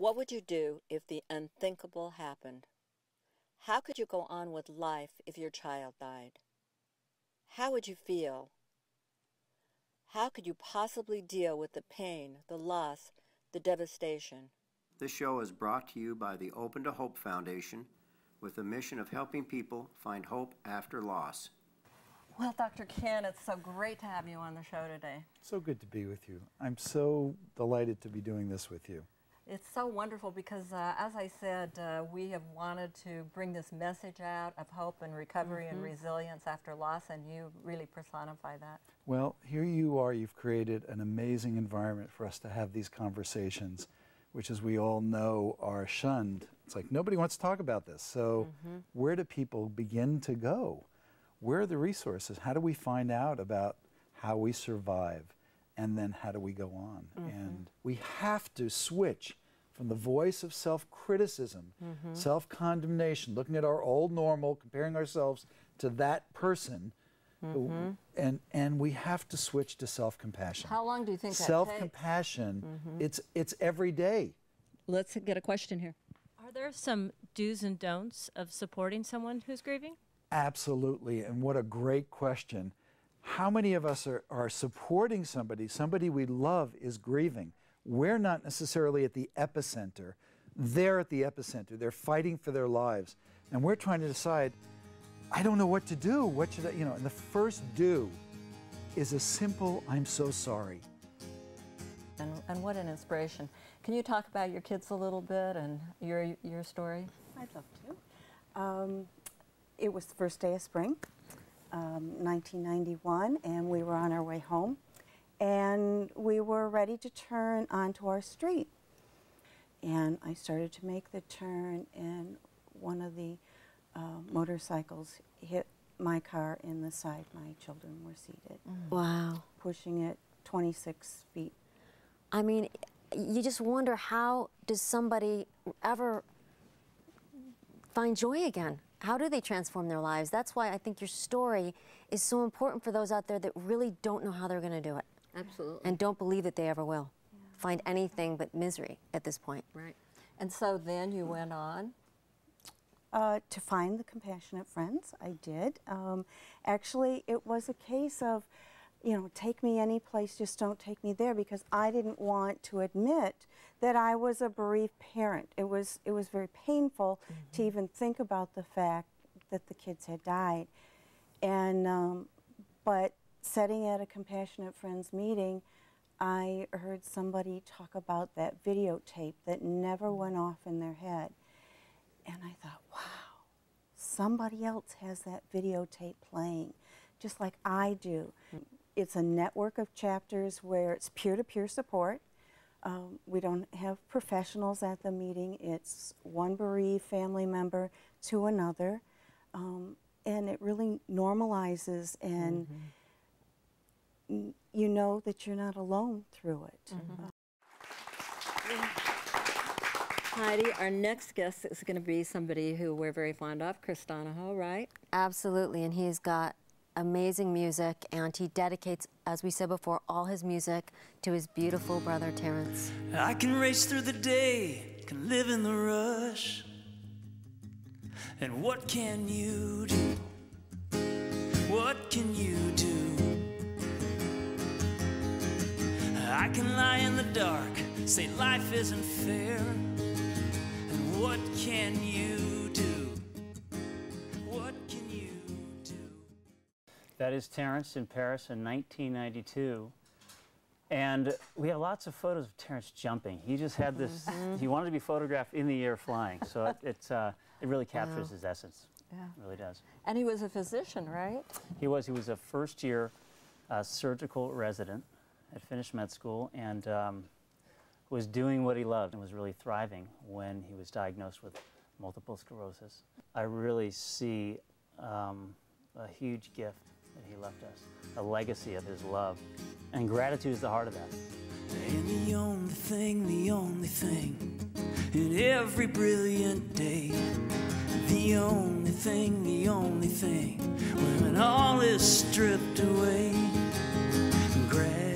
What would you do if the unthinkable happened? How could you go on with life if your child died? How would you feel? How could you possibly deal with the pain, the loss, the devastation? This show is brought to you by the Open to Hope Foundation with the mission of helping people find hope after loss. Well, Dr. Ken, it's so great to have you on the show today. So good to be with you. I'm so delighted to be doing this with you. It's so wonderful because, as I said, we have wanted to bring this message out of hope and recovery and resilience after loss, and you really personify that. Well, here you are. You've created an amazing environment for us to have these conversations, which, as we all know, are shunned. It's like nobody wants to talk about this. So where do people begin to go? Where are the resources? How do we find out about how we survive? And then how do we go on? And we have to switch from the voice of self-criticism, self-condemnation, looking at our old normal, comparing ourselves to that person, and we have to switch to self-compassion. How long do you think that takes? Self-compassion, it's every day. Let's get a question here. Are there some do's and don'ts of supporting someone who's grieving? Absolutely, and what a great question. How many of us are supporting somebody we love is grieving? We're not necessarily at the epicenter. They're at the epicenter. They're fighting for their lives. And we're trying to decide, I don't know what to do. What should I, and the first do is a simple, I'm so sorry. And what an inspiration. Can you talk about your kids a little bit and your story? I'd love to. It was the first day of spring. 1991, and we were on our way home, and we were ready to turn onto our street, and I started to make the turn, and one of the motorcycles hit my car in the side. My children were seated. Wow. Pushing it 26 feet. I mean, you just wonder, how does somebody ever find joy again? How do they transform their lives? That's why I think your story is so important for those out there that really don't know how they're going to do it. Absolutely. And don't believe that they ever will find anything but misery at this point. Right. And so then you went on? To find the compassionate friends, I did. Actually, it was a case of, take me any place, just don't take me there, because I didn't want to admit that I was a bereaved parent. It was very painful to even think about the fact that the kids had died. And but sitting at a Compassionate Friends meeting, I heard somebody talk about that videotape that never went off in their head. And I thought, wow, somebody else has that videotape playing, just like I do. It's a network of chapters where it's peer-to-peer support. We don't have professionals at the meeting. It's one bereaved family member to another. And it really normalizes, and you know that you're not alone through it. Heidi, our next guest is going to be somebody who we're very fond of, Chris Donahoe, right? Absolutely, and he's got amazing music, and he dedicates, as we said before, all his music to his beautiful brother Terrence. I can race through the day, can live in the rush. And what can you do? What can you do? I can lie in the dark, say life isn't fair. And what can you do? What can you do? That is Terrence in Paris in 1992. And we have lots of photos of Terrence jumping. He just had this, he wanted to be photographed in the air flying. So it really captures his essence. Yeah. It really does. And he was a physician, right? He was a first-year surgical resident, had finished med school, and was doing what he loved and was really thriving when he was diagnosed with multiple sclerosis. I really see a huge gift that he left us, a legacy of his love. And gratitude is the heart of that. And the only thing in every brilliant day, the only thing, when all is stripped away, gratitude.